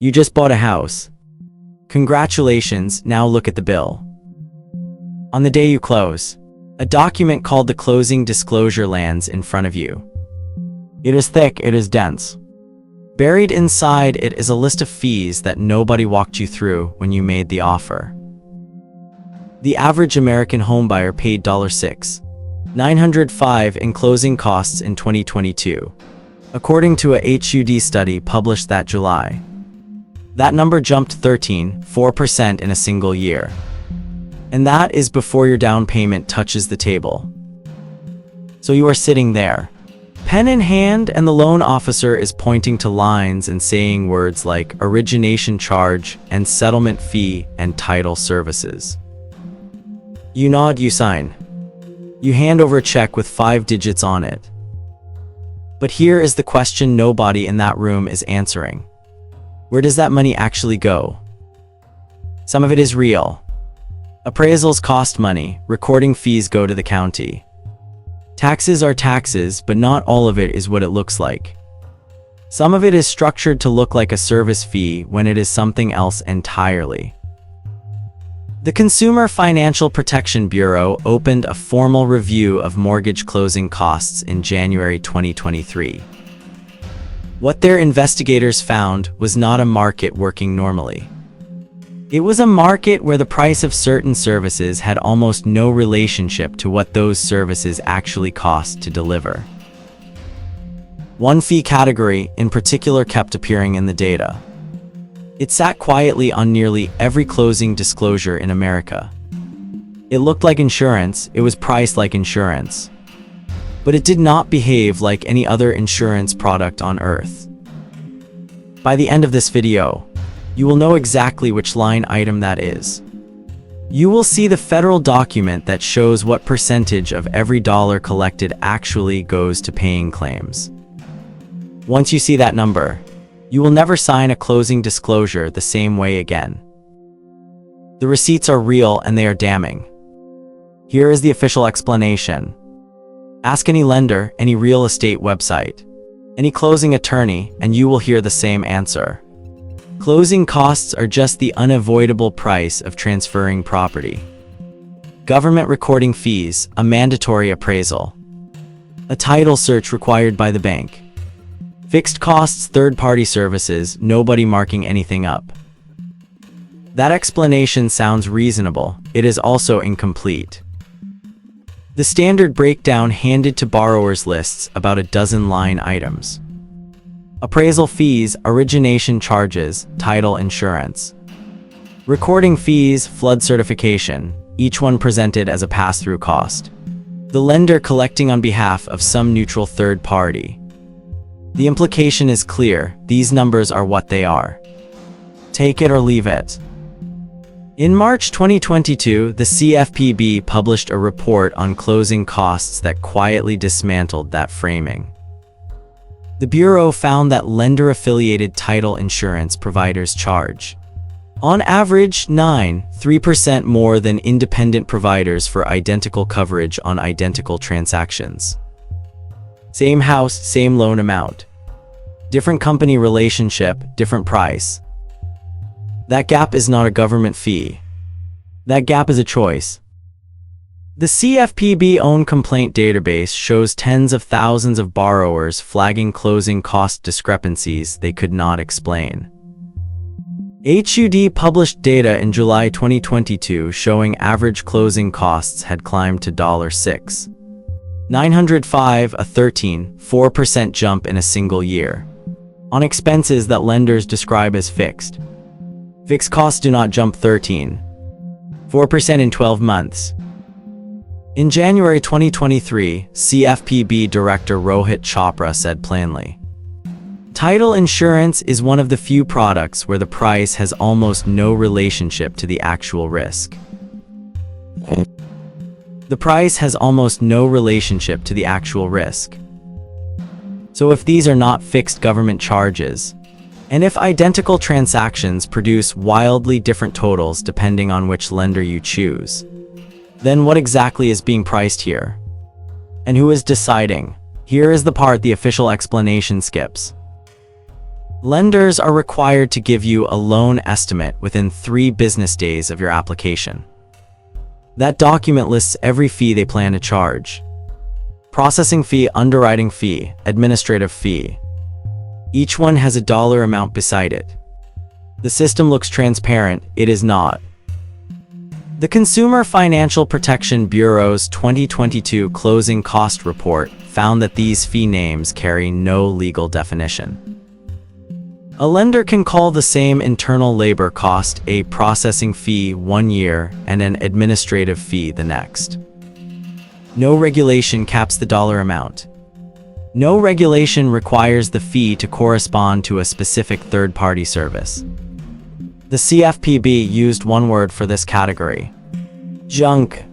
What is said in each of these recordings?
You just bought a house. Congratulations, now look at the bill. On the day you close, a document called the closing disclosure lands in front of you. It is thick, it is dense. Buried inside it is a list of fees that nobody walked you through when you made the offer. The average American homebuyer paid $6,905 in closing costs in 2022, according to a HUD study published that July. That number jumped 13.4% in a single year. And that is before your down payment touches the table. So you are sitting there, pen in hand, and the loan officer is pointing to lines and saying words like origination charge and settlement fee and title services. You nod, you sign. You hand over a check with 5 digits on it. But here is the question nobody in that room is answering. Where does that money actually go? Some of it is real. Appraisals cost money, recording fees go to the county. Taxes are taxes, but not all of it is what it looks like. Some of it is structured to look like a service fee when it is something else entirely. The Consumer Financial Protection Bureau opened a formal review of mortgage closing costs in January 2023. What their investigators found was not a market working normally. It was a market where the price of certain services had almost no relationship to what those services actually cost to deliver. One fee category in particular kept appearing in the data. It sat quietly on nearly every closing disclosure in America. It looked like insurance, it was priced like insurance. But it did not behave like any other insurance product on earth. By the end of this video, you will know exactly which line item that is. You will see the federal document that shows what percentage of every dollar collected actually goes to paying claims. Once you see that number, you will never sign a closing disclosure the same way again. The receipts are real and they are damning. Here is the official explanation. Ask any lender, any real estate website, any closing attorney, and you will hear the same answer. Closing costs are just the unavoidable price of transferring property. Government recording fees, a mandatory appraisal, a title search required by the bank, fixed costs, third-party services, nobody marking anything up. That explanation sounds reasonable. It is also incomplete. The standard breakdown handed to borrowers lists about a dozen line items. Appraisal fees, origination charges, title insurance. Recording fees, flood certification, each one presented as a pass-through cost. The lender collecting on behalf of some neutral third party. The implication is clear, these numbers are what they are. Take it or leave it. In March 2022, the CFPB published a report on closing costs that quietly dismantled that framing. The Bureau found that lender-affiliated title insurance providers charge, on average, 3% more than independent providers for identical coverage on identical transactions. Same house, same loan amount. Different company relationship, different price. That gap is not a government fee. That gap is a choice. The CFPB own complaint database shows tens of thousands of borrowers flagging closing cost discrepancies they could not explain. HUD published data in July 2022 showing average closing costs had climbed to $6,905, a 13.4% jump in a single year, on expenses that lenders describe as fixed. Fixed costs do not jump 13.4% in 12 months. In January 2023, CFPB Director Rohit Chopra said plainly, "Title insurance is one of the few products where the price has almost no relationship to the actual risk." The price has almost no relationship to the actual risk. So if these are not fixed government charges, and if identical transactions produce wildly different totals depending on which lender you choose, then what exactly is being priced here? And who is deciding? Here is the part the official explanation skips. Lenders are required to give you a loan estimate within 3 business days of your application. That document lists every fee they plan to charge: processing fee, underwriting fee, administrative fee. Each one has a dollar amount beside it. The system looks transparent. It is not. The Consumer Financial Protection Bureau's 2022 Closing Cost Report found that these fee names carry no legal definition. A lender can call the same internal labor cost a processing fee one year and an administrative fee the next. No regulation caps the dollar amount. No regulation requires the fee to correspond to a specific third-party service. The CFPB used one word for this category: junk.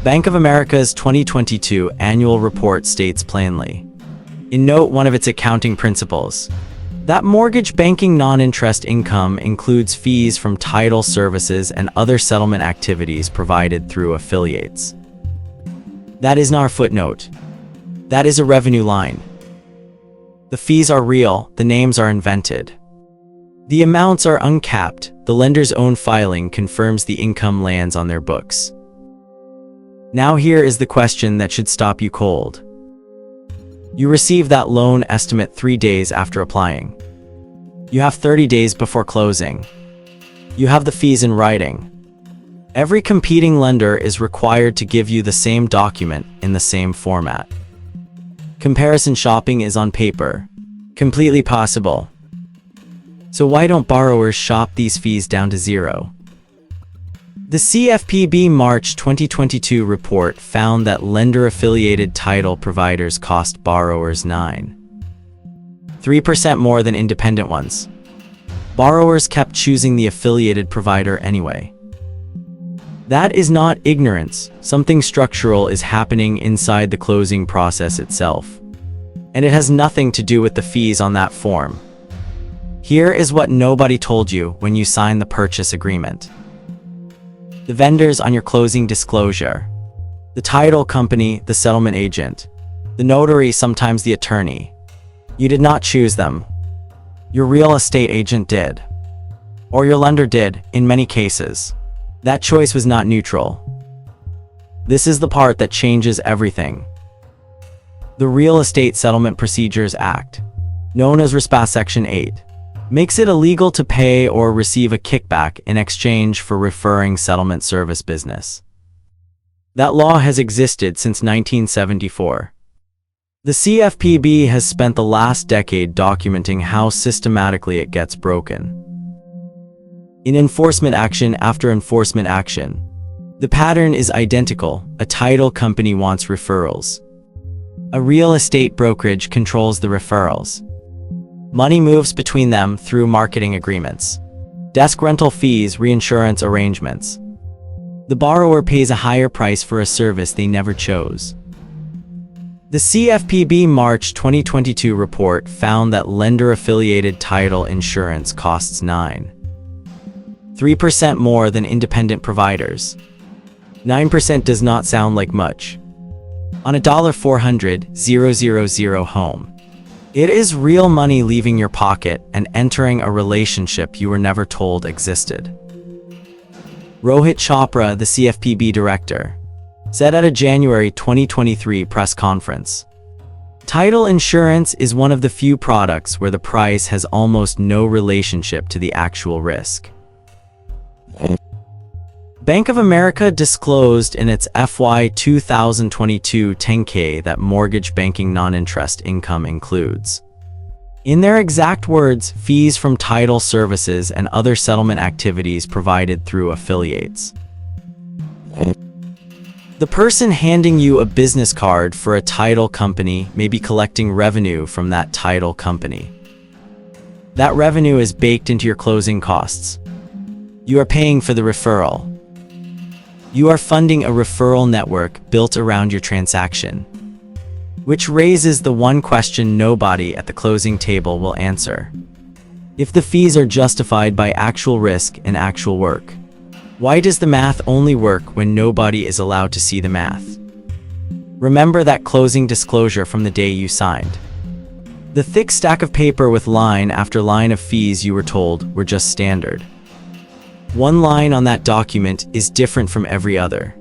Bank of America's 2022 annual report states plainly, in note 1 of its accounting principles, that mortgage banking non-interest income includes fees from title services and other settlement activities provided through affiliates. That is not a footnote. That is a revenue line. The fees are real, the names are invented. The amounts are uncapped. The lender's own filing confirms the income lands on their books. Now here is the question that should stop you cold. You receive that loan estimate 3 days after applying. You have 30 days before closing. You have the fees in writing. Every competing lender is required to give you the same document in the same format. Comparison shopping is on paper. Completely possible. So why don't borrowers shop these fees down to 0? The CFPB March 2022 report found that lender-affiliated title providers cost borrowers 9.3% more than independent ones. Borrowers kept choosing the affiliated provider anyway. That is not ignorance. Something structural is happening inside the closing process itself. And it has nothing to do with the fees on that form. Here is what nobody told you when you signed the purchase agreement. The vendors on your closing disclosure. The title company, the settlement agent. The notary, sometimes the attorney. You did not choose them. Your real estate agent did. Or your lender did, in many cases. That choice was not neutral. This is the part that changes everything. The Real Estate Settlement Procedures Act, known as RESPA Section 8, makes it illegal to pay or receive a kickback in exchange for referring settlement service business. That law has existed since 1974. The CFPB has spent the last decade documenting how systematically it gets broken. In enforcement action after enforcement action, the pattern is identical. A title company wants referrals. A real estate brokerage controls the referrals. Money moves between them through marketing agreements, desk rental fees, reinsurance arrangements. The borrower pays a higher price for a service they never chose. The CFPB March 2022 report found that lender-affiliated title insurance costs 9.3% more than independent providers. 9% does not sound like much. On a $400,000 home, it is real money leaving your pocket and entering a relationship you were never told existed. Rohit Chopra, the CFPB director, said at a January 2023 press conference, "Title insurance is one of the few products where the price has almost no relationship to the actual risk." Bank of America disclosed in its FY 2022 10-K that mortgage banking non-interest income includes, in their exact words, fees from title services and other settlement activities provided through affiliates. The person handing you a business card for a title company may be collecting revenue from that title company. That revenue is baked into your closing costs. You are paying for the referral. You are funding a referral network built around your transaction, which raises the one question nobody at the closing table will answer. If the fees are justified by actual risk and actual work, why does the math only work when nobody is allowed to see the math? Remember that closing disclosure from the day you signed. The thick stack of paper with line after line of fees you were told were just standard. One line on that document is different from every other.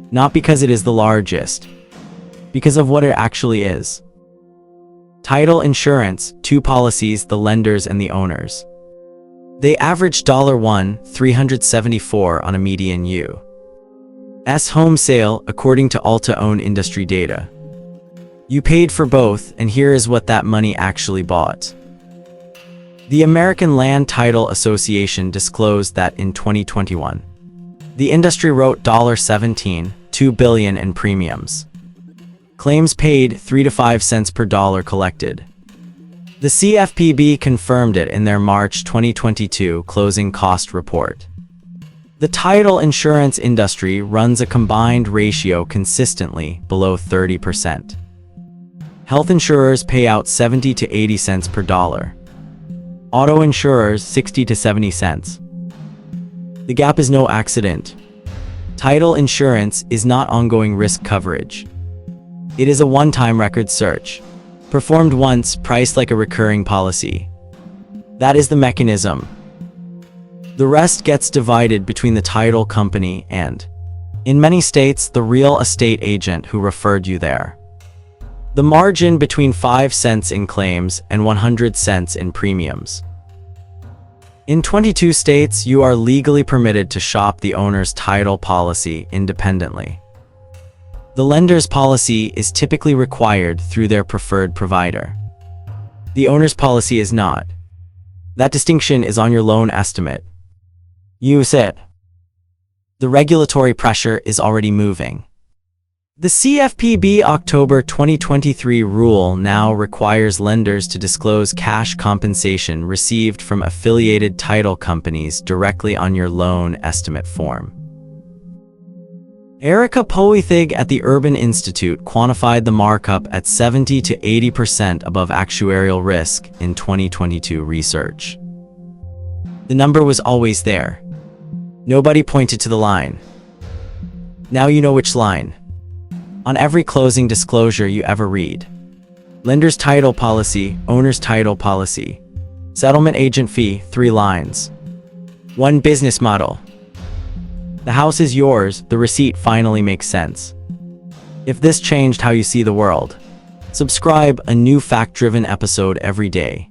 Not because it is the largest, because of what it actually is. Title insurance, 2 policies, the lenders and the owners. They averaged $1,374 on a median U.S. home sale, according to Alta-owned industry data. You paid for both, and here is what that money actually bought. The American Land Title Association disclosed that in 2021, the industry wrote $17.2 billion in premiums. Claims paid 3 to 5 cents per dollar collected. The CFPB confirmed it in their March 2022 closing cost report. The title insurance industry runs a combined ratio consistently below 30%. Health insurers pay out 70 to 80 cents per dollar. Auto insurers 60 to 70 cents. The gap is no accident. Title insurance is not ongoing risk coverage. It is a one-time record search, performed once, priced like a recurring policy. That is the mechanism. The rest gets divided between the title company and, in many states, the real estate agent who referred you there. The margin between 5 cents in claims and 100 cents in premiums. In 22 states, you are legally permitted to shop the owner's title policy independently. The lender's policy is typically required through their preferred provider. The owner's policy is not. That distinction is on your loan estimate. Use it. The regulatory pressure is already moving. The CFPB October 2023 rule now requires lenders to disclose cash compensation received from affiliated title companies directly on your loan estimate form. Erica Poethig at the Urban Institute quantified the markup at 70 to 80% above actuarial risk in 2022 research. The number was always there. Nobody pointed to the line. Now you know which line. On every closing disclosure you ever read. Lender's title policy, owner's title policy. Settlement agent fee, 3 lines. 1 business model. The house is yours, the receipt finally makes sense. If this changed how you see the world, subscribe, a new fact-driven episode every day.